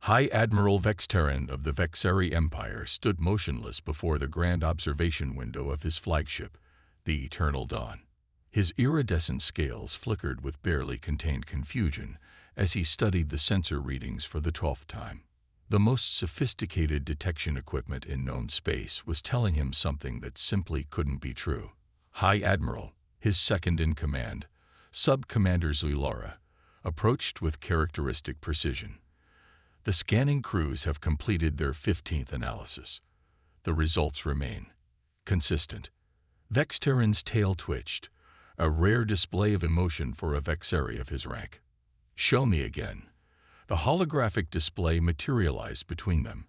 High Admiral Vexteran of the Vexeri Empire stood motionless before the grand observation window of his flagship, the Eternal Dawn. His iridescent scales flickered with barely contained confusion as he studied the sensor readings for the 12th time. The most sophisticated detection equipment in known space was telling him something that simply couldn't be true. High Admiral, his second-in-command, Sub-Commander Zulora, approached with characteristic precision. The scanning crews have completed their 15th analysis. The results remain consistent. Vexteran's tail twitched, a rare display of emotion for a Vexeri of his rank. "Show me again." The holographic display materialized between them,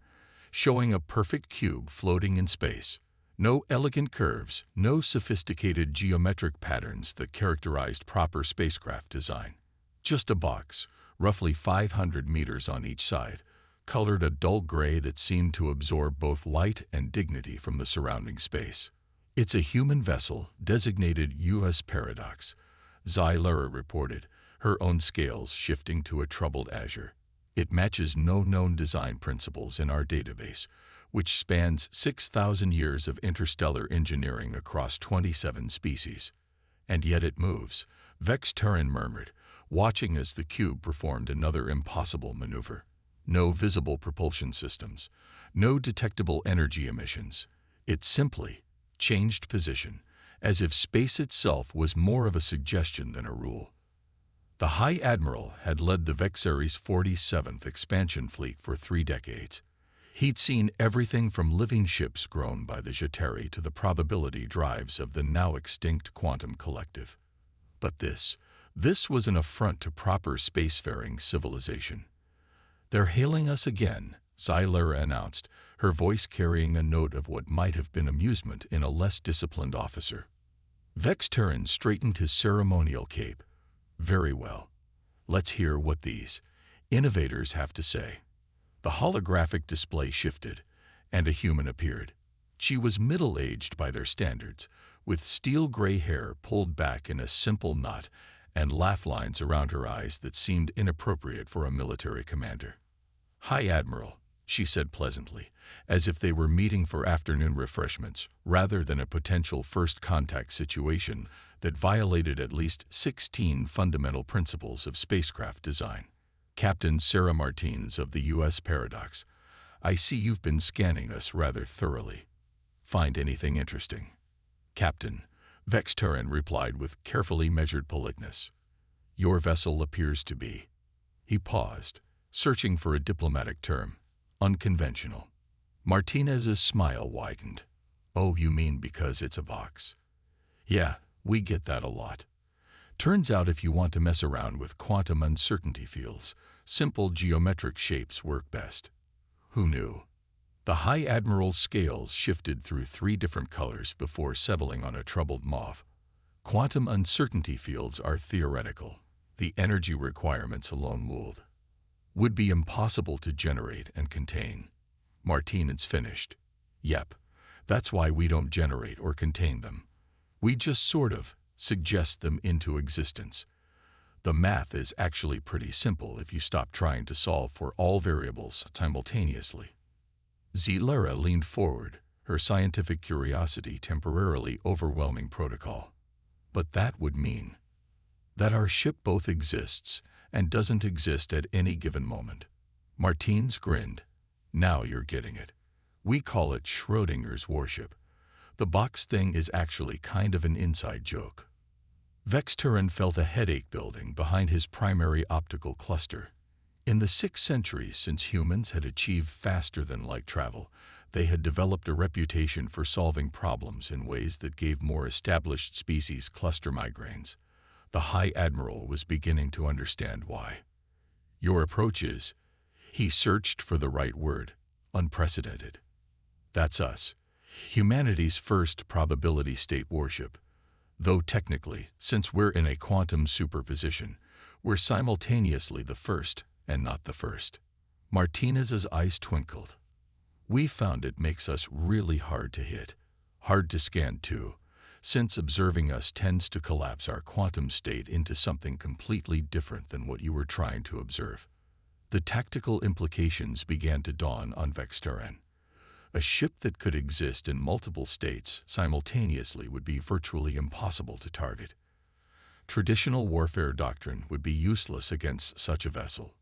showing a perfect cube floating in space. No elegant curves, no sophisticated geometric patterns that characterized proper spacecraft design. Just a box, roughly 500 meters on each side, colored a dull gray that seemed to absorb both light and dignity from the surrounding space. "It's a human vessel, designated U.S. Paradox," Zulora reported, her own scales shifting to a troubled azure. "It matches no known design principles in our database, which spans 6,000 years of interstellar engineering across 27 species. And yet it moves," Vexteran murmured, watching as the cube performed another impossible maneuver. No visible propulsion systems, no detectable energy emissions. It simply changed position, as if space itself was more of a suggestion than a rule. The High Admiral had led the Vexeri's 47th expansion fleet for 3 decades. He'd seen everything from living ships grown by the Jeteri to the probability drives of the now-extinct quantum collective. But this was an affront to proper spacefaring civilization. "They're hailing us again," Zulora announced, her voice carrying a note of what might have been amusement in a less disciplined officer. Vexteran straightened his ceremonial cape. "Very well. Let's hear what these innovators have to say." The holographic display shifted, and a human appeared. She was middle-aged by their standards, with steel-gray hair pulled back in a simple knot and laugh lines around her eyes that seemed inappropriate for a military commander. "High Admiral," she said pleasantly, as if they were meeting for afternoon refreshments rather than a potential first-contact situation that violated at least 16 fundamental principles of spacecraft design. "Captain Sarah Martins of the U.S. Paradox, I see you've been scanning us rather thoroughly. Find anything interesting?" "Captain," Vexteran replied with carefully measured politeness, "your vessel appears to be—" He paused, searching for a diplomatic term. "Unconventional." Martinez's smile widened. "Oh, you mean because it's a box?" "Yeah, we get that a lot. Turns out if you want to mess around with quantum uncertainty fields, simple geometric shapes work best." "Who knew?" The High Admiral's scales shifted through 3 different colors before settling on a troubled mauve. "Quantum uncertainty fields are theoretical. The energy requirements alone would be impossible to generate and contain." Martinez finished. "Yep, that's why we don't generate or contain them. We just sort of suggest them into existence. The math is actually pretty simple if you stop trying to solve for all variables simultaneously." Zulora leaned forward, her scientific curiosity temporarily overwhelming protocol. "But that would mean that our ship both exists and doesn't exist at any given moment." Martins grinned. "Now you're getting it. We call it Schrodinger's Warship. The box thing is actually kind of an inside joke." Vexteran felt a headache building behind his primary optical cluster. In the 6 centuries since humans had achieved faster-than-light travel, they had developed a reputation for solving problems in ways that gave more established species cluster migraines. The High Admiral was beginning to understand why. "Your approach is," he searched for the right word, "unprecedented. That's us. Humanity's first probability state warship. Though technically, since we're in a quantum superposition, we're simultaneously the first and not the first." Martinez's eyes twinkled. "We found it makes us really hard to hit. Hard to scan too, since observing us tends to collapse our quantum state into something completely different than what you were trying to observe." The tactical implications began to dawn on Vextaran. A ship that could exist in multiple states simultaneously would be virtually impossible to target. Traditional warfare doctrine would be useless against such a vessel.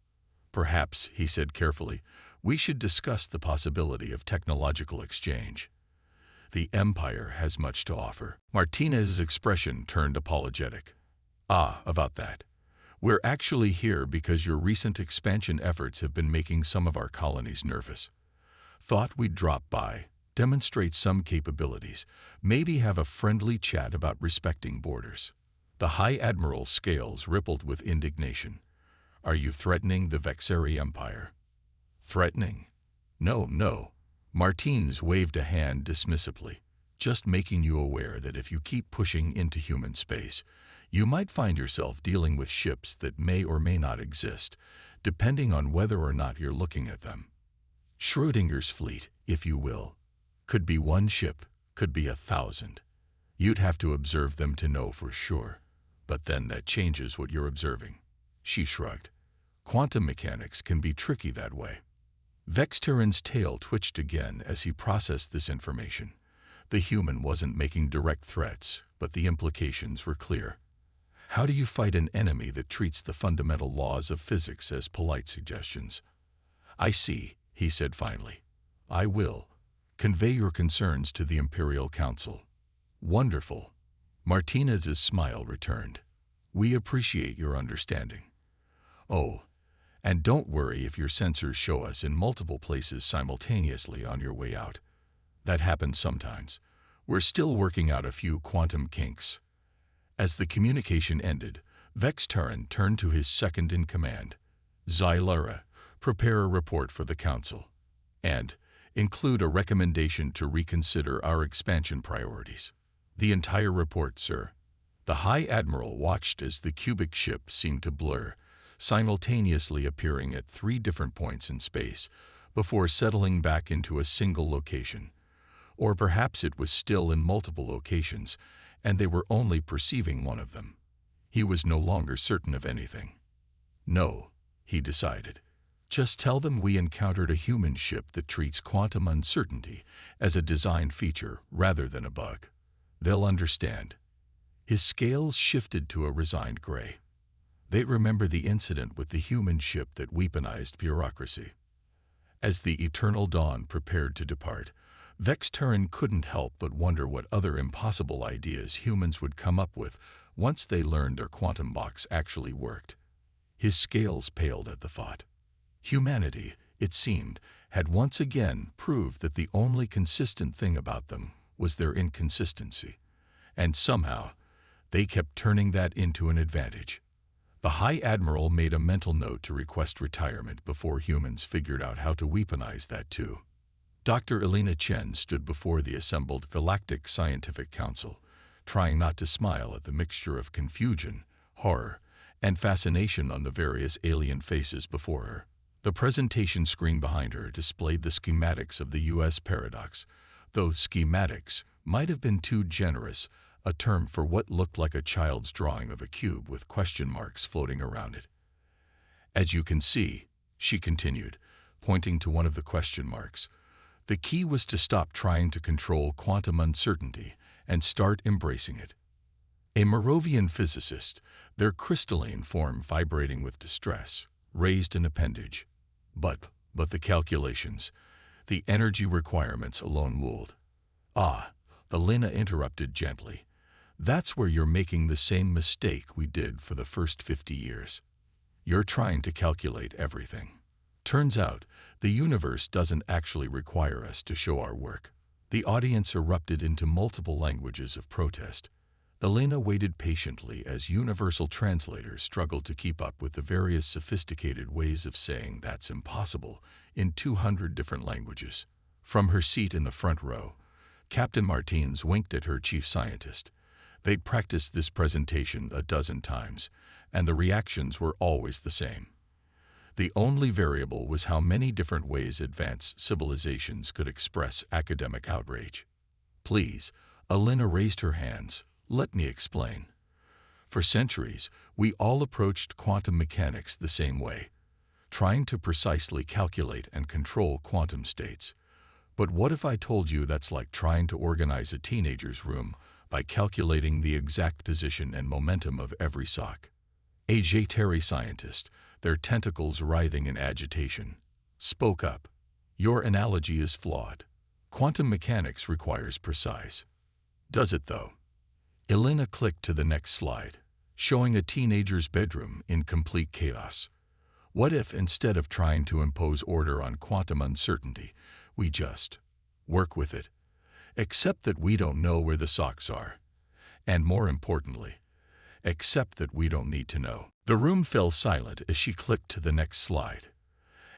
Perhaps, he said carefully, we should discuss the possibility of technological exchange. The Empire has much to offer. Martinez's expression turned apologetic. About that. We're actually here because your recent expansion efforts have been making some of our colonies nervous. Thought we'd drop by, demonstrate some capabilities, maybe have a friendly chat about respecting borders. The High Admiral's scales rippled with indignation. Are you threatening the Vexari Empire? Threatening? No. Martins waved a hand dismissively, just making you aware that if you keep pushing into human space, you might find yourself dealing with ships that may or may not exist, depending on whether or not you're looking at them. Schrödinger's fleet, if you will. Could be one ship, could be 1,000. You'd have to observe them to know for sure, but then that changes what you're observing. She shrugged. Quantum mechanics can be tricky that way. Vextaran's tail twitched again as he processed this information. The human wasn't making direct threats, but the implications were clear. How do you fight an enemy that treats the fundamental laws of physics as polite suggestions? I see, he said finally. I will. Convey your concerns to the Imperial Council. Wonderful. Martinez's smile returned. We appreciate your understanding. Oh, and don't worry if your sensors show us in multiple places simultaneously on your way out. That happens sometimes. We're still working out a few quantum kinks. As the communication ended, Vextaran turned to his second-in-command. Xylara, prepare a report for the Council. And include a recommendation to reconsider our expansion priorities. The entire report, sir. The High Admiral watched as the cubic ship seemed to blur, simultaneously appearing at 3 different points in space, before settling back into a single location. Or perhaps it was still in multiple locations, and they were only perceiving one of them. He was no longer certain of anything. No, he decided. Just tell them we encountered a human ship that treats quantum uncertainty as a design feature rather than a bug. They'll understand. His scales shifted to a resigned gray. They remember the incident with the human ship that weaponized bureaucracy. As the Eternal Dawn prepared to depart, Vextaran couldn't help but wonder what other impossible ideas humans would come up with once they learned their quantum box actually worked. His scales paled at the thought. Humanity, it seemed, had once again proved that the only consistent thing about them was their inconsistency, and somehow they kept turning that into an advantage. The High Admiral made a mental note to request retirement before humans figured out how to weaponize that too. Dr. Elena Chen stood before the assembled Galactic Scientific Council, trying not to smile at the mixture of confusion, horror, and fascination on the various alien faces before her. The presentation screen behind her displayed the schematics of the U.S. paradox, though schematics might have been too generous, a term for what looked like a child's drawing of a cube with question marks floating around it. As you can see, she continued, pointing to one of the question marks, the key was to stop trying to control quantum uncertainty and start embracing it. A Moravian physicist, their crystalline form vibrating with distress, raised an appendage. But the calculations, the energy requirements alone ruled. Elena interrupted gently. That's where you're making the same mistake we did for the first 50 years. You're trying to calculate everything. Turns out, the universe doesn't actually require us to show our work. The audience erupted into multiple languages of protest. Elena waited patiently as universal translators struggled to keep up with the various sophisticated ways of saying that's impossible in 200 different languages. From her seat in the front row, Captain Martins winked at her chief scientist. They'd practiced this presentation a dozen times, and the reactions were always the same. The only variable was how many different ways advanced civilizations could express academic outrage. Please, Elena raised her hands. Let me explain. For centuries, we all approached quantum mechanics the same way. trying to precisely calculate and control quantum states. But what if I told you that's like trying to organize a teenager's room by calculating the exact position and momentum of every sock? A HFY scientist, their tentacles writhing in agitation, spoke up. Your analogy is flawed. Quantum mechanics requires precise. Does it though? Elena clicked to the next slide, showing a teenager's bedroom in complete chaos. What if, instead of trying to impose order on quantum uncertainty, we just work with it? Accept that we don't know where the socks are. And more importantly, accept that we don't need to know. The room fell silent as she clicked to the next slide.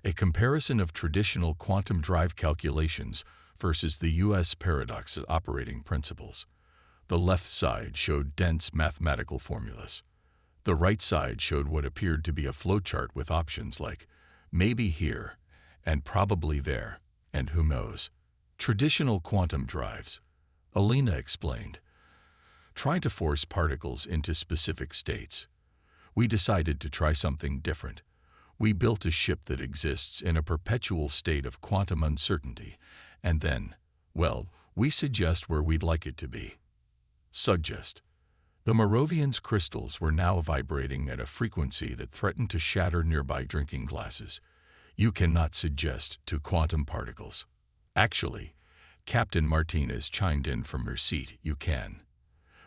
A comparison of traditional quantum drive calculations versus the U.S. paradox's operating principles. The left side showed dense mathematical formulas. The right side showed what appeared to be a flowchart with options like maybe here and probably there and who knows. Traditional quantum drives, Elena explained, try to force particles into specific states. We decided to try something different. We built a ship that exists in a perpetual state of quantum uncertainty, and then, well, we suggest where we'd like it to be. Suggest. The Moravian's crystals were now vibrating at a frequency that threatened to shatter nearby drinking glasses. You cannot suggest to quantum particles. Actually, Captain Martinez chimed in from her seat, you can.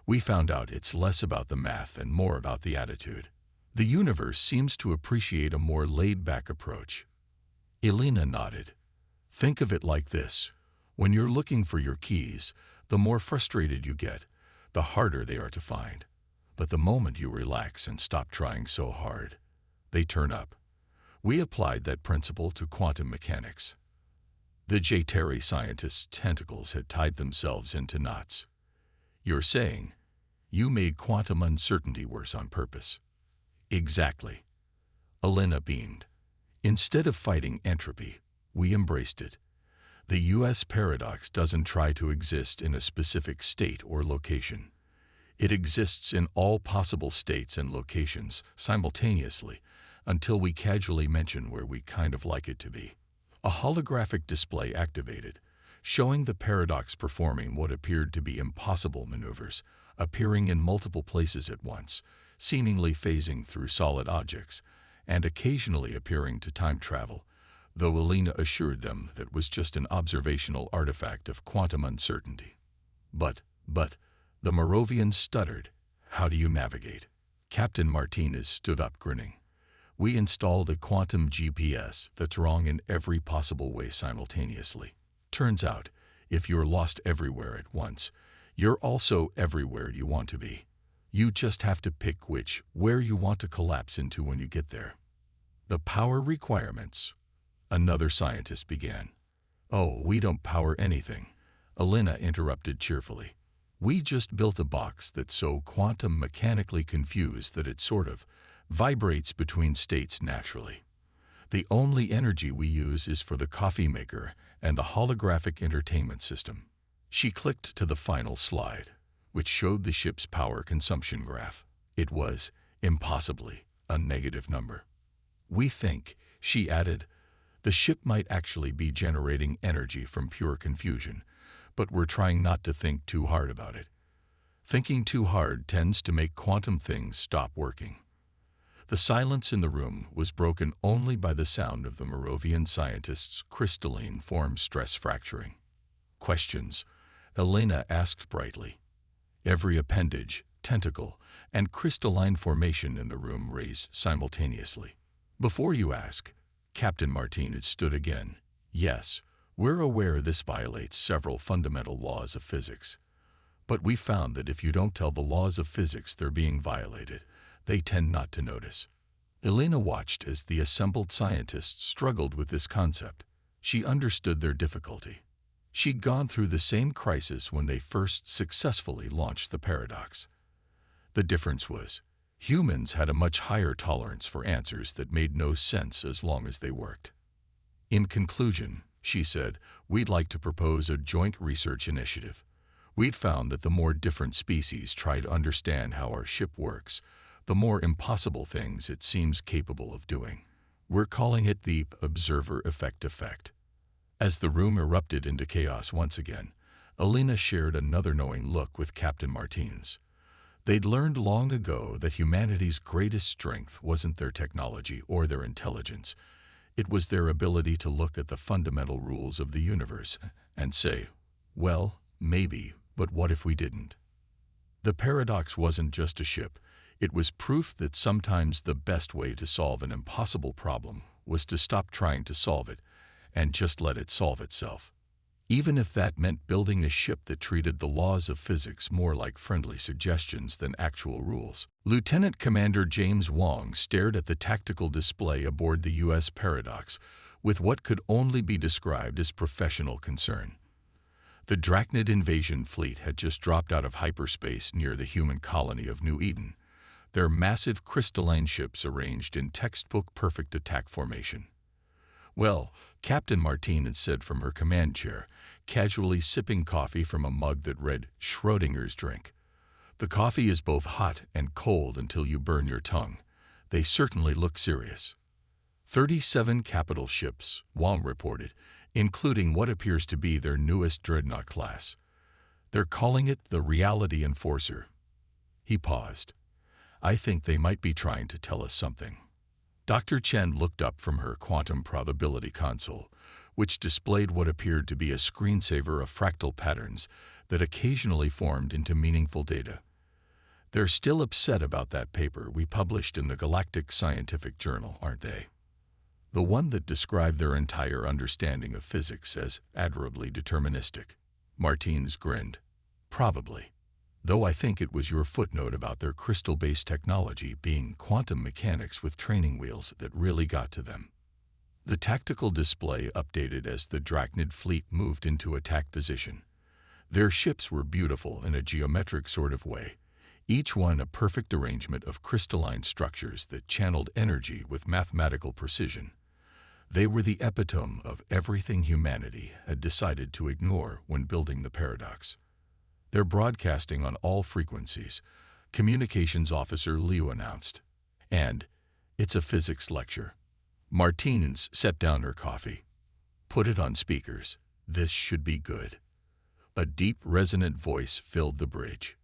We found out it's less about the math and more about the attitude. The universe seems to appreciate a more laid-back approach. Elena nodded. Think of it like this. When you're looking for your keys, the more frustrated you get, the harder they are to find. But the moment you relax and stop trying so hard, they turn up. We applied that principle to quantum mechanics. The HFY scientist's tentacles had tied themselves into knots. You're saying, you made quantum uncertainty worse on purpose. Exactly. Elena beamed. Instead of fighting entropy, we embraced it. The U.S. paradox doesn't try to exist in a specific state or location. It exists in all possible states and locations simultaneously until we casually mention where we kind of like it to be. A holographic display activated, showing the paradox performing what appeared to be impossible maneuvers, appearing in multiple places at once, seemingly phasing through solid objects, and occasionally appearing to time travel, though Elena assured them that was just an observational artifact of quantum uncertainty. But, the Moravian stuttered. How do you navigate? Captain Martinez stood up grinning. We installed a quantum GPS that's wrong in every possible way simultaneously. Turns out, if you're lost everywhere at once, you're also everywhere you want to be. You just have to pick where you want to collapse into when you get there. The power requirements, another scientist began. Oh, we don't power anything, Elena interrupted cheerfully. We just built a box that's so quantum mechanically confused that it sort of vibrates between states naturally. The only energy we use is for the coffee maker and the holographic entertainment system. She clicked to the final slide, which showed the ship's power consumption graph. It was, impossibly, a negative number. We think, she added, the ship might actually be generating energy from pure confusion, but we're trying not to think too hard about it. Thinking too hard tends to make quantum things stop working. The silence in the room was broken only by the sound of the Moravian scientist's crystalline form stress fracturing. Questions? Elena asked brightly. Every appendage, tentacle, and crystalline formation in the room raised simultaneously. Before you ask, Captain Martinez stood again. Yes, we're aware this violates several fundamental laws of physics. But we found that if you don't tell the laws of physics they're being violated, they tend not to notice. Elena watched as the assembled scientists struggled with this concept. She understood their difficulty. She'd gone through the same crisis when they first successfully launched the paradox. The difference was, humans had a much higher tolerance for answers that made no sense as long as they worked. In conclusion, she said, we'd like to propose a joint research initiative. We'd found that the more different species try to understand how our ship works, the more impossible things it seems capable of doing. We're calling it the observer effect. As the room erupted into chaos once again, Alina shared another knowing look with Captain Martins. They'd learned long ago that humanity's greatest strength wasn't their technology or their intelligence. It was their ability to look at the fundamental rules of the universe and say, well, maybe, but what if we didn't? The paradox wasn't just a ship. It was proof that sometimes the best way to solve an impossible problem was to stop trying to solve it and just let it solve itself. Even if that meant building a ship that treated the laws of physics more like friendly suggestions than actual rules. Lieutenant Commander James Wong stared at the tactical display aboard the U.S. Paradox with what could only be described as professional concern. The Drachnid invasion fleet had just dropped out of hyperspace near the human colony of New Eden, their massive crystalline ships arranged in textbook perfect attack formation. Well, Captain Martinez said from her command chair, casually sipping coffee from a mug that read Schrodinger's drink. The coffee is both hot and cold until you burn your tongue. They certainly look serious. 37 capital ships, Wong reported, including what appears to be their newest dreadnought class. They're calling it the Reality Enforcer. He paused. I think they might be trying to tell us something. Dr. Chen looked up from her quantum probability console, which displayed what appeared to be a screensaver of fractal patterns that occasionally formed into meaningful data. They're still upset about that paper we published in the Galactic Scientific Journal, aren't they? The one that described their entire understanding of physics as admirably deterministic. Martins grinned. Probably. Though I think it was your footnote about their crystal-based technology being quantum mechanics with training wheels that really got to them. The tactical display updated as the Drachnid fleet moved into attack position. Their ships were beautiful in a geometric sort of way, each one a perfect arrangement of crystalline structures that channeled energy with mathematical precision. They were the epitome of everything humanity had decided to ignore when building the paradox. They're broadcasting on all frequencies, Communications Officer Liu announced. And it's a physics lecture. Martinez set down her coffee. Put it on speakers. This should be good. A deep, resonant voice filled the bridge.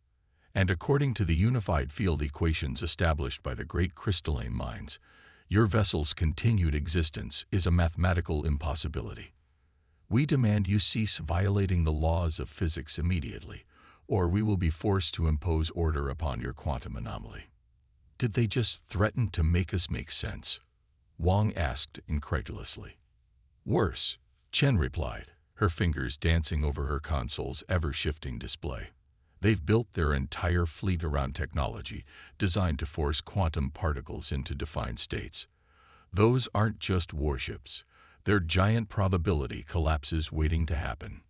And according to the unified field equations established by the great crystalline minds, your vessel's continued existence is a mathematical impossibility. We demand you cease violating the laws of physics immediately, or we will be forced to impose order upon your quantum anomaly. Did they just threaten to make us make sense? Wong asked incredulously. Worse, Chen replied, her fingers dancing over her console's ever-shifting display. They've built their entire fleet around technology designed to force quantum particles into defined states. Those aren't just warships. They're giant probability collapses waiting to happen.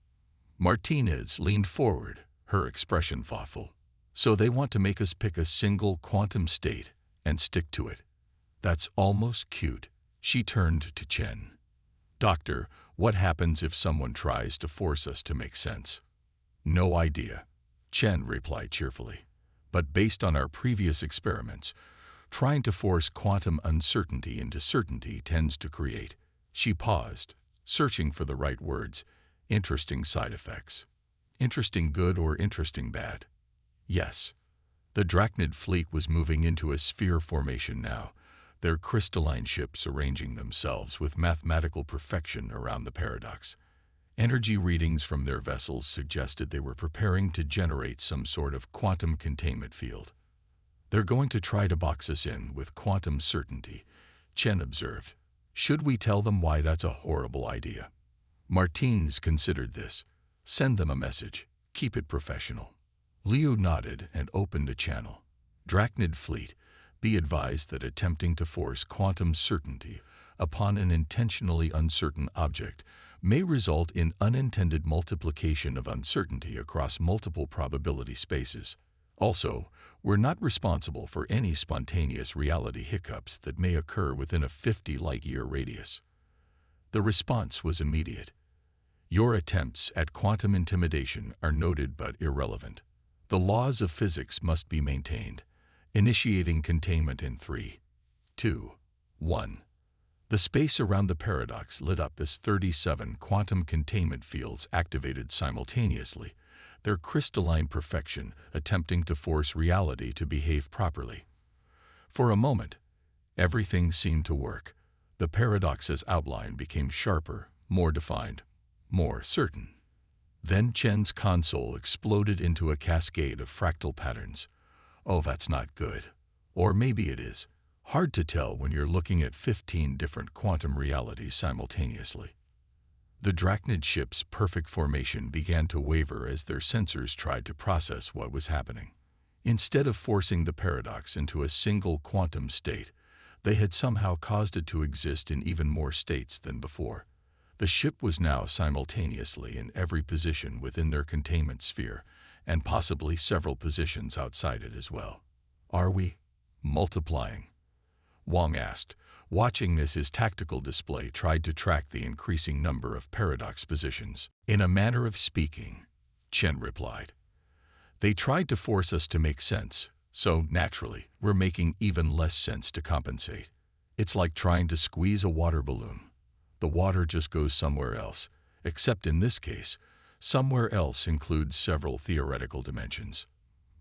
Martinez leaned forward, her expression thoughtful. So they want to make us pick a single quantum state and stick to it. That's almost cute. She turned to Chen. Doctor, what happens if someone tries to force us to make sense? No idea, Chen replied cheerfully. But based on our previous experiments, trying to force quantum uncertainty into certainty tends to create. She paused, searching for the right words. Interesting side effects. Interesting good or interesting bad? Yes. The Drachnid fleet was moving into a sphere formation now, their crystalline ships arranging themselves with mathematical perfection around the paradox. Energy readings from their vessels suggested they were preparing to generate some sort of quantum containment field. They're going to try to box us in with quantum certainty, Chen observed. Should we tell them why that's a horrible idea? Martins considered this. Send them a message. Keep it professional. Liu nodded and opened a channel. Drachnid fleet, be advised that attempting to force quantum certainty upon an intentionally uncertain object may result in unintended multiplication of uncertainty across multiple probability spaces. Also, we're not responsible for any spontaneous reality hiccups that may occur within a 50 light-year radius. The response was immediate. Your attempts at quantum intimidation are noted but irrelevant. The laws of physics must be maintained. Initiating containment in 3, 2, 1. The space around the paradox lit up as 37 quantum containment fields activated simultaneously, their crystalline perfection attempting to force reality to behave properly. For a moment, everything seemed to work. The paradox's outline became sharper, more defined, more certain. Then Chen's console exploded into a cascade of fractal patterns. Oh, that's not good. Or maybe it is. Hard to tell when you're looking at 15 different quantum realities simultaneously. The Drachnid ship's perfect formation began to waver as their sensors tried to process what was happening. Instead of forcing the paradox into a single quantum state, they had somehow caused it to exist in even more states than before. The ship was now simultaneously in every position within their containment sphere, and possibly several positions outside it as well. Are we multiplying? Wang asked, watching as his tactical display tried to track the increasing number of paradox positions. In a manner of speaking, Chen replied. They tried to force us to make sense, so naturally, we're making even less sense to compensate. It's like trying to squeeze a water balloon. The water just goes somewhere else, except in this case, somewhere else includes several theoretical dimensions.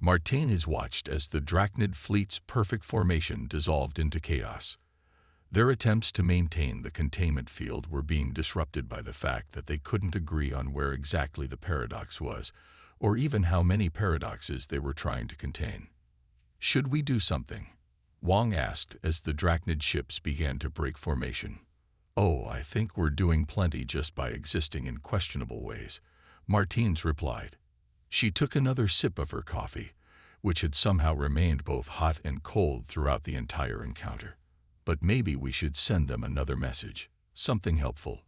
Martinez watched as the Drachnid fleet's perfect formation dissolved into chaos. Their attempts to maintain the containment field were being disrupted by the fact that they couldn't agree on where exactly the paradox was, or even how many paradoxes they were trying to contain. Should we do something? Wang asked as the Drachnid ships began to break formation. Oh, I think we're doing plenty just by existing in questionable ways, Martinez replied. She took another sip of her coffee, which had somehow remained both hot and cold throughout the entire encounter. But maybe we should send them another message, something helpful.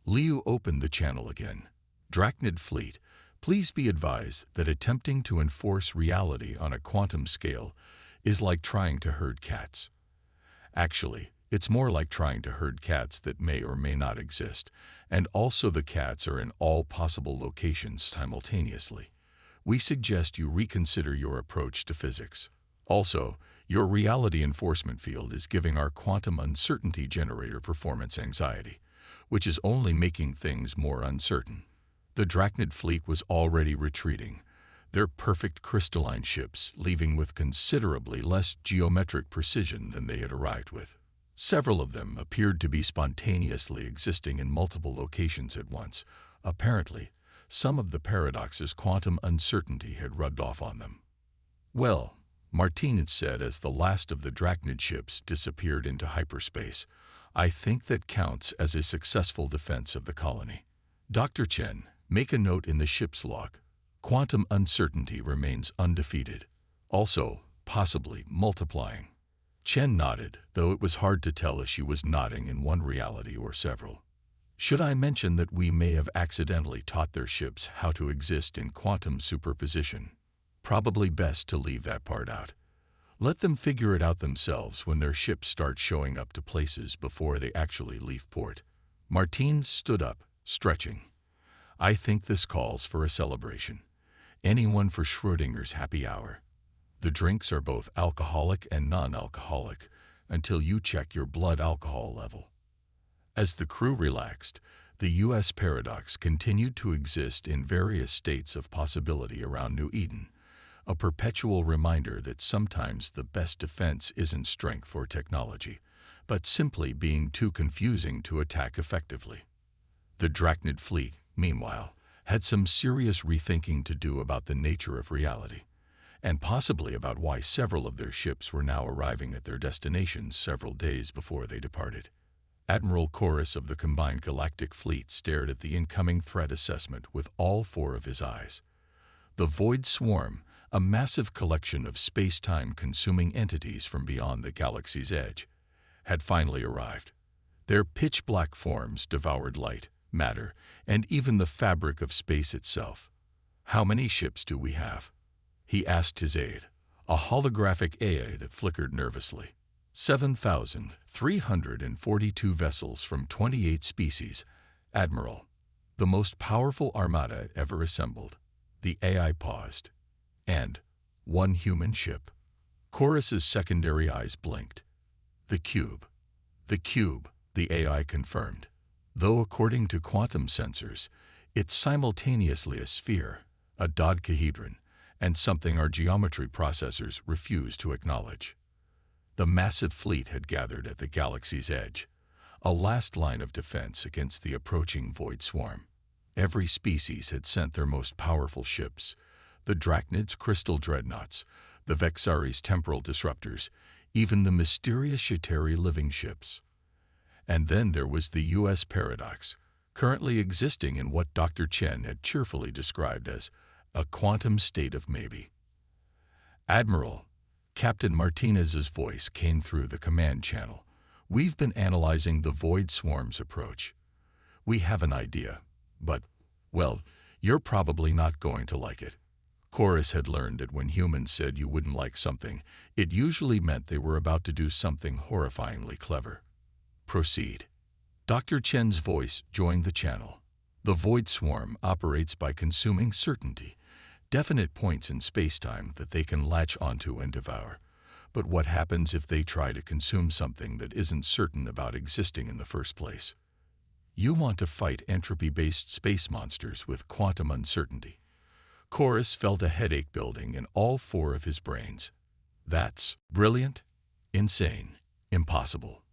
Liu opened the channel again. Drachnid fleet, please be advised that attempting to enforce reality on a quantum scale is like trying to herd cats. Actually, it's more like trying to herd cats that may or may not exist, and also the cats are in all possible locations simultaneously. We suggest you reconsider your approach to physics. Also, your reality enforcement field is giving our quantum uncertainty generator performance anxiety, which is only making things more uncertain. The Drachnid fleet was already retreating, their perfect crystalline ships leaving with considerably less geometric precision than they had arrived with. Several of them appeared to be spontaneously existing in multiple locations at once. Apparently, some of the paradox's quantum uncertainty had rubbed off on them. Well, Martinez said as the last of the Drachnid ships disappeared into hyperspace, I think that counts as a successful defense of the colony. Dr. Chen, make a note in the ship's log. Quantum uncertainty remains undefeated, also possibly multiplying. Chen nodded, though it was hard to tell if she was nodding in one reality or several. Should I mention that we may have accidentally taught their ships how to exist in quantum superposition? Probably best to leave that part out. Let them figure it out themselves when their ships start showing up to places before they actually leave port. Martine stood up, stretching. I think this calls for a celebration. Anyone for Schrödinger's happy hour. The drinks are both alcoholic and non-alcoholic until you check your blood alcohol level. As the crew relaxed, the U.S. paradox continued to exist in various states of possibility around New Eden, a perpetual reminder that sometimes the best defense isn't strength or technology, but simply being too confusing to attack effectively. The Drachnid fleet, meanwhile, had some serious rethinking to do about the nature of reality, and possibly about why several of their ships were now arriving at their destinations several days before they departed. Admiral Chorus of the combined Galactic fleet stared at the incoming threat assessment with all four of his eyes. The Void Swarm, a massive collection of space-time consuming entities from beyond the galaxy's edge, had finally arrived. Their pitch-black forms devoured light, matter, and even the fabric of space itself. How many ships do we have? He asked his aide, a holographic AI that flickered nervously. 7,342 vessels from 28 species, Admiral. The most powerful armada ever assembled. The AI paused. And one human ship. Chorus's secondary eyes blinked. The cube. The cube, the AI confirmed. Though according to quantum sensors, it's simultaneously a sphere, a dodecahedron, and something our geometry processors refuse to acknowledge. The massive fleet had gathered at the galaxy's edge, a last line of defense against the approaching void swarm. Every species had sent their most powerful ships, the Drachnid's crystal dreadnoughts, the Vexari's temporal disruptors, even the mysterious Shateri living ships. And then there was the U.S. paradox, currently existing in what Dr. Chen had cheerfully described as a quantum state of maybe. "Admiral," Captain Martinez's voice came through the command channel. "We've been analyzing the void swarm's approach. We have an idea, but, well, you're probably not going to like it." Chorus had learned that when humans said you wouldn't like something, it usually meant they were about to do something horrifyingly clever. "Proceed." Dr. Chen's voice joined the channel. "The void swarm operates by consuming certainty, definite points in spacetime that they can latch onto and devour. But what happens if they try to consume something that isn't certain about existing in the first place? You want to fight entropy-based space monsters with quantum uncertainty." Chorus felt a headache building in all four of his brains. "That's brilliant, insane, impossible."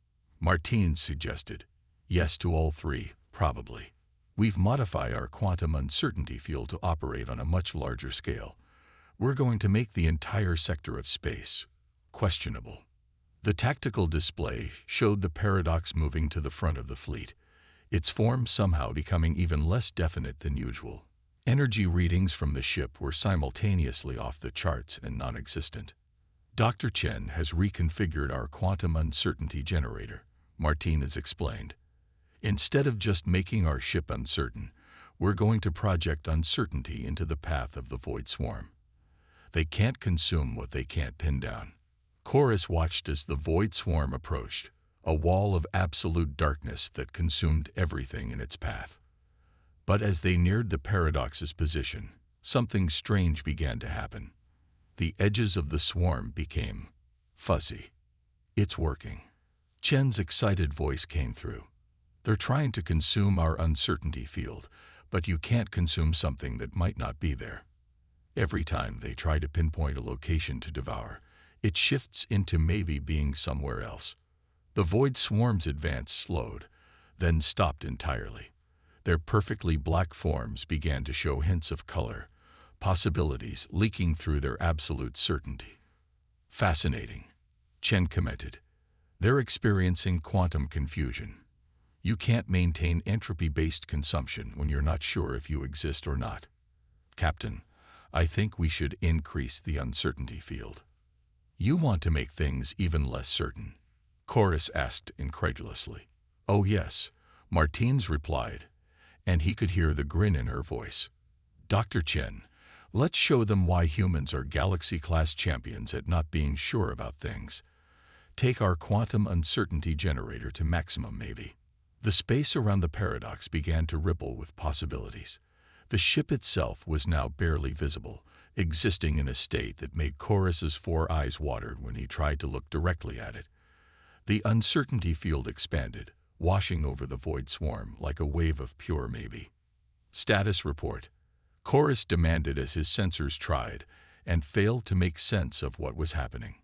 Martine suggested. "Yes to all three, probably. We've modified our quantum uncertainty field to operate on a much larger scale. We're going to make the entire sector of space questionable." The tactical display showed the paradox moving to the front of the fleet, its form somehow becoming even less definite than usual. Energy readings from the ship were simultaneously off the charts and non-existent. "Dr. Chen has reconfigured our quantum uncertainty generator," Martinez explained. "Instead of just making our ship uncertain, we're going to project uncertainty into the path of the void swarm. They can't consume what they can't pin down." Chorus watched as the void swarm approached, a wall of absolute darkness that consumed everything in its path. But as they neared the paradox's position, something strange began to happen. The edges of the swarm became fuzzy. "It's working." Chen's excited voice came through. "They're trying to consume our uncertainty field, but you can't consume something that might not be there. Every time they try to pinpoint a location to devour, it shifts into maybe being somewhere else." The void swarm's advance slowed, then stopped entirely. Their perfectly black forms began to show hints of color, possibilities leaking through their absolute certainty. "Fascinating," Chen commented. "They're experiencing quantum confusion. You can't maintain entropy-based consumption when you're not sure if you exist or not. Captain, I think we should increase the uncertainty field." "You want to make things even less certain?" Chorus asked incredulously. "Oh yes," Martines replied, and he could hear the grin in her voice. "Dr. Chen, let's show them why humans are galaxy-class champions at not being sure about things. Take our quantum uncertainty generator to maximum, maybe." The space around the paradox began to ripple with possibilities. The ship itself was now barely visible, existing in a state that made Chorus's four eyes watered when he tried to look directly at it. The uncertainty field expanded, washing over the void swarm like a wave of pure maybe. "Status report," Chorus demanded as his sensors tried and failed to make sense of what was happening.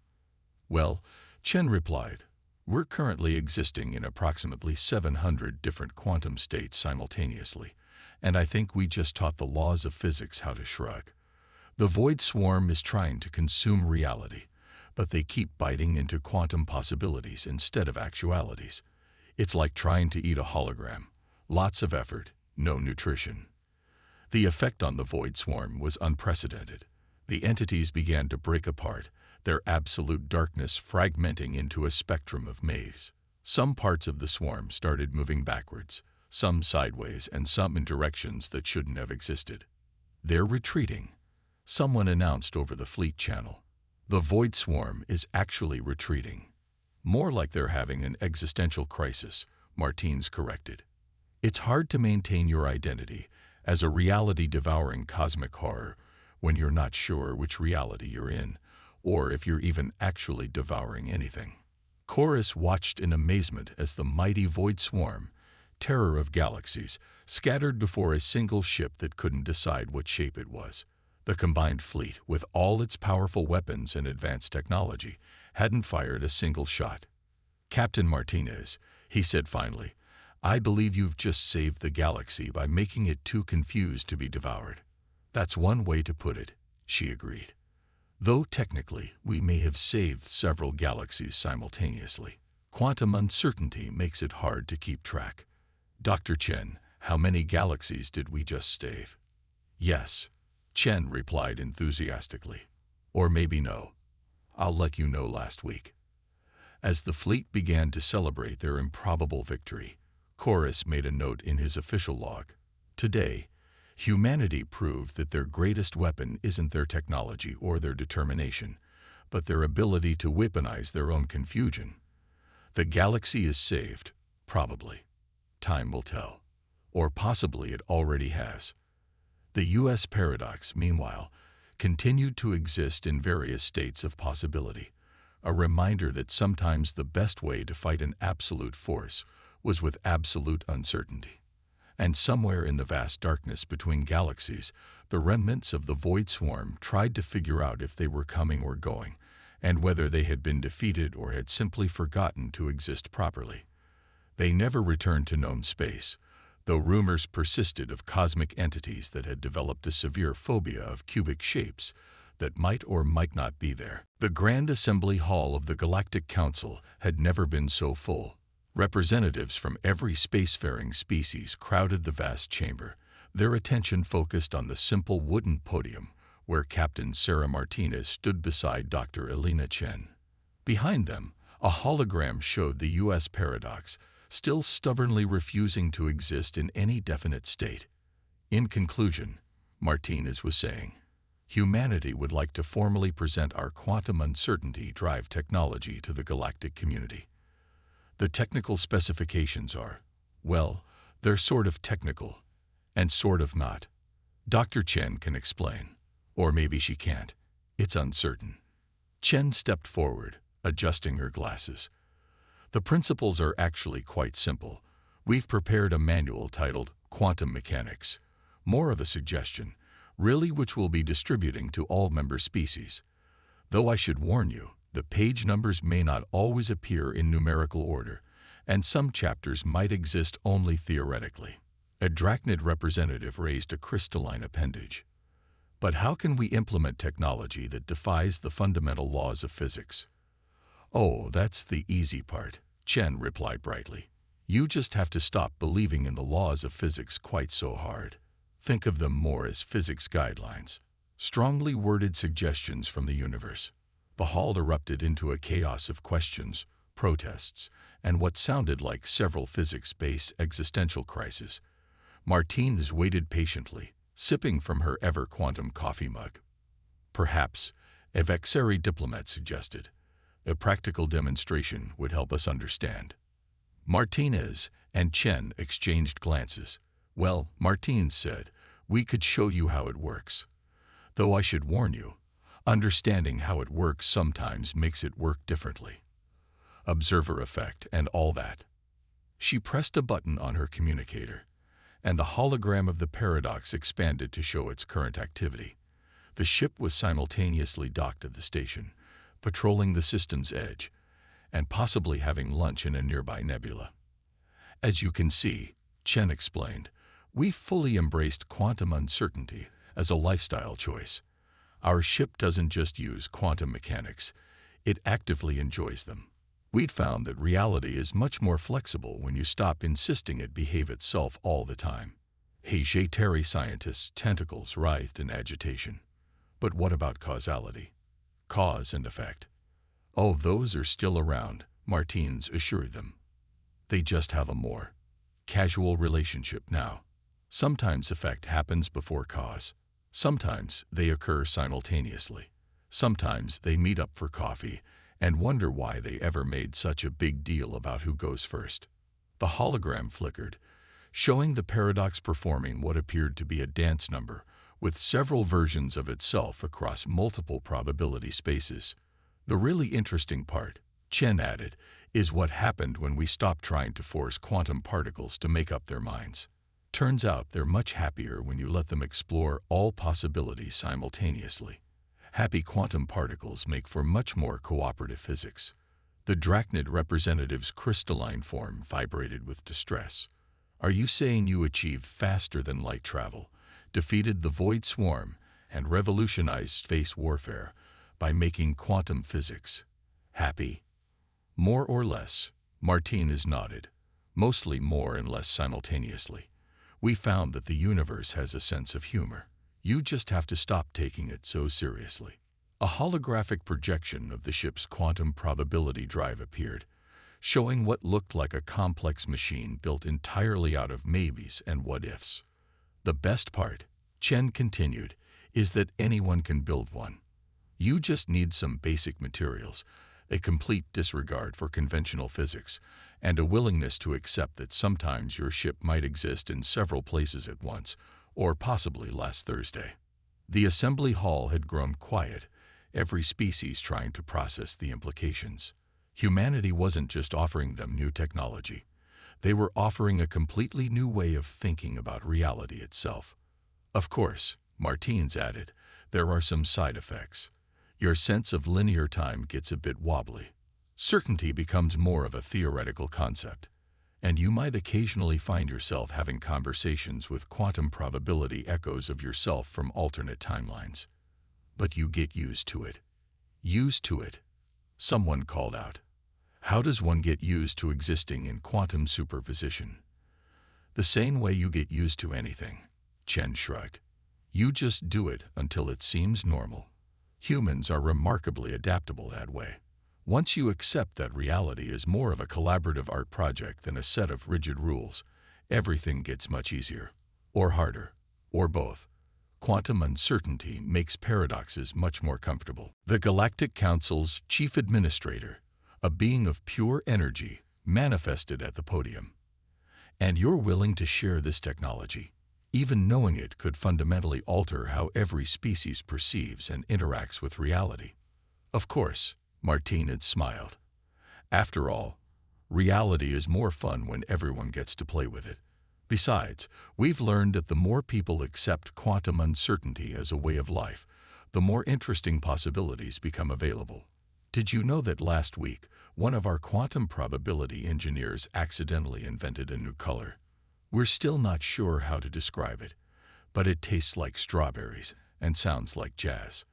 "Well," Chen replied, "we're currently existing in approximately 700 different quantum states simultaneously, and I think we just taught the laws of physics how to shrug. The void swarm is trying to consume reality, but they keep biting into quantum possibilities instead of actualities. It's like trying to eat a hologram. Lots of effort, no nutrition." The effect on the void swarm was unprecedented. The entities began to break apart, their absolute darkness fragmenting into a spectrum of maze. Some parts of the swarm started moving backwards, some sideways, and some in directions that shouldn't have existed. "They're retreating," someone announced over the fleet channel. "The void swarm is actually retreating." "More like they're having an existential crisis," Martines corrected. "It's hard to maintain your identity as a reality-devouring cosmic horror when you're not sure which reality you're in, or if you're even actually devouring anything." Chorus watched in amazement as the mighty void swarm, terror of galaxies, scattered before a single ship that couldn't decide what shape it was. The combined fleet, with all its powerful weapons and advanced technology, hadn't fired a single shot. "Captain Martinez," he said finally, "I believe you've just saved the galaxy by making it too confused to be devoured." "That's one way to put it," she agreed. "Though technically we may have saved several galaxies simultaneously. Quantum uncertainty makes it hard to keep track. Dr. Chen, how many galaxies did we just save?" "Yes," Chen replied enthusiastically. "Or maybe no. I'll let you know last week." As the fleet began to celebrate their improbable victory, Chorus made a note in his official log. "Today, humanity proved that their greatest weapon isn't their technology or their determination, but their ability to weaponize their own confusion. The galaxy is saved, probably. Time will tell. Or possibly it already has." The U.S. paradox, meanwhile, continued to exist in various states of possibility, a reminder that sometimes the best way to fight an absolute force was with absolute uncertainty. And somewhere in the vast darkness between galaxies, the remnants of the void swarm tried to figure out if they were coming or going, and whether they had been defeated or had simply forgotten to exist properly. They never returned to known space, though rumors persisted of cosmic entities that had developed a severe phobia of cubic shapes that might or might not be there. The Grand Assembly Hall of the Galactic Council had never been so full. Representatives from every spacefaring species crowded the vast chamber, their attention focused on the simple wooden podium where Captain Sarah Martinez stood beside Dr. Elena Chen. Behind them, a hologram showed the U.S. paradox, still stubbornly refusing to exist in any definite state. "In conclusion," Martinez was saying, "humanity would like to formally present our quantum uncertainty drive technology to the galactic community. The technical specifications are, well, they're sort of technical, and sort of not. Dr. Chen can explain. Or maybe she can't. It's uncertain." Chen stepped forward, adjusting her glasses. "The principles are actually quite simple. We've prepared a manual titled Quantum Mechanics. More of a suggestion, really, which we'll be distributing to all member species. Though I should warn you, the page numbers may not always appear in numerical order, and some chapters might exist only theoretically." A Drachnid representative raised a crystalline appendage. "But how can we implement technology that defies the fundamental laws of physics?" "Oh, that's the easy part," Chen replied brightly. "You just have to stop believing in the laws of physics quite so hard. Think of them more as physics guidelines, strongly worded suggestions from the universe." The hall erupted into a chaos of questions, protests, and what sounded like several physics-based existential crises. Martinez waited patiently, sipping from her ever-quantum coffee mug. "Perhaps," a Vexeri diplomat suggested, "a practical demonstration would help us understand." Martinez and Chen exchanged glances. "Well," Martinez said, "we could show you how it works. Though I should warn you, understanding how it works sometimes makes it work differently. Observer effect and all that." She pressed a button on her communicator, and the hologram of the paradox expanded to show its current activity. The ship was simultaneously docked at the station, patrolling the system's edge, and possibly having lunch in a nearby nebula. "As you can see," Chen explained, "we've fully embraced quantum uncertainty as a lifestyle choice. Our ship doesn't just use quantum mechanics, it actively enjoys them. We'd found that reality is much more flexible when you stop insisting it behave itself all the time." Terry scientists' tentacles writhed in agitation. "But what about causality? Cause and effect?" "Oh, those are still around," Martinez assured them. "They just have a more casual relationship now. Sometimes effect happens before cause. Sometimes they occur simultaneously. Sometimes they meet up for coffee and wonder why they ever made such a big deal about who goes first." The hologram flickered, showing the paradox performing what appeared to be a dance number with several versions of itself across multiple probability spaces. "The really interesting part," Chen added, is what happened when we stopped trying to force quantum particles to make up their minds. Turns out they're much happier when you let them explore all possibilities simultaneously. Happy quantum particles make for much more cooperative physics. The Drachnid representative's crystalline form vibrated with distress. Are you saying you achieved faster than light travel, defeated the void swarm, and revolutionized space warfare by making quantum physics happy? More or less, Martinez nodded, mostly more and less simultaneously. We found that the universe has a sense of humor. You just have to stop taking it so seriously. A holographic projection of the ship's quantum probability drive appeared, showing what looked like a complex machine built entirely out of maybes and what-ifs. The best part, Chen continued, is that anyone can build one. You just need some basic materials, a complete disregard for conventional physics, and a willingness to accept that sometimes your ship might exist in several places at once, or possibly last Thursday. The assembly hall had grown quiet, every species trying to process the implications. Humanity wasn't just offering them new technology. They were offering a completely new way of thinking about reality itself. Of course, Martinez added, there are some side effects. Your sense of linear time gets a bit wobbly. Certainty becomes more of a theoretical concept, and you might occasionally find yourself having conversations with quantum probability echoes of yourself from alternate timelines. But you get used to it. Used to it, someone called out. How does one get used to existing in quantum superposition? The same way you get used to anything, Chen shrugged. You just do it until it seems normal. Humans are remarkably adaptable that way. Once you accept that reality is more of a collaborative art project than a set of rigid rules, everything gets much easier. Or harder. Or both. Quantum uncertainty makes paradoxes much more comfortable. The Galactic Council's chief administrator, a being of pure energy, manifested at the podium. And you're willing to share this technology, even knowing it could fundamentally alter how every species perceives and interacts with reality. Of course, Martinez smiled. After all, reality is more fun when everyone gets to play with it. Besides, we've learned that the more people accept quantum uncertainty as a way of life, the more interesting possibilities become available. Did you know that last week, one of our quantum probability engineers accidentally invented a new color? We're still not sure how to describe it, but it tastes like strawberries and sounds like jazz.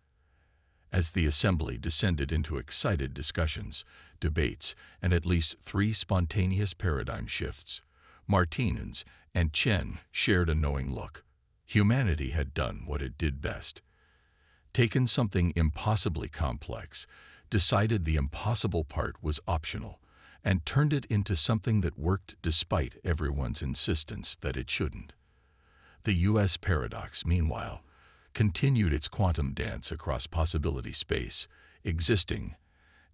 As the assembly descended into excited discussions, debates, and at least 3 spontaneous paradigm shifts, Martinez and Chen shared a knowing look. Humanity had done what it did best. Taken something impossibly complex, decided the impossible part was optional, and turned it into something that worked despite everyone's insistence that it shouldn't. The U.S. paradox, meanwhile, continued its quantum dance across possibility space, existing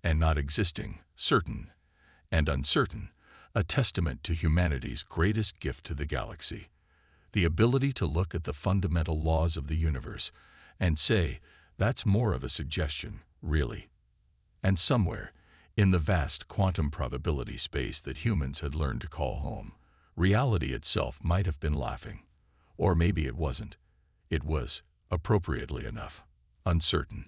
and not existing, certain and uncertain, a testament to humanity's greatest gift to the galaxy, the ability to look at the fundamental laws of the universe and say, that's more of a suggestion, really. And somewhere, in the vast quantum probability space that humans had learned to call home, reality itself might have been laughing. Or maybe it wasn't. It was, appropriately enough, uncertain.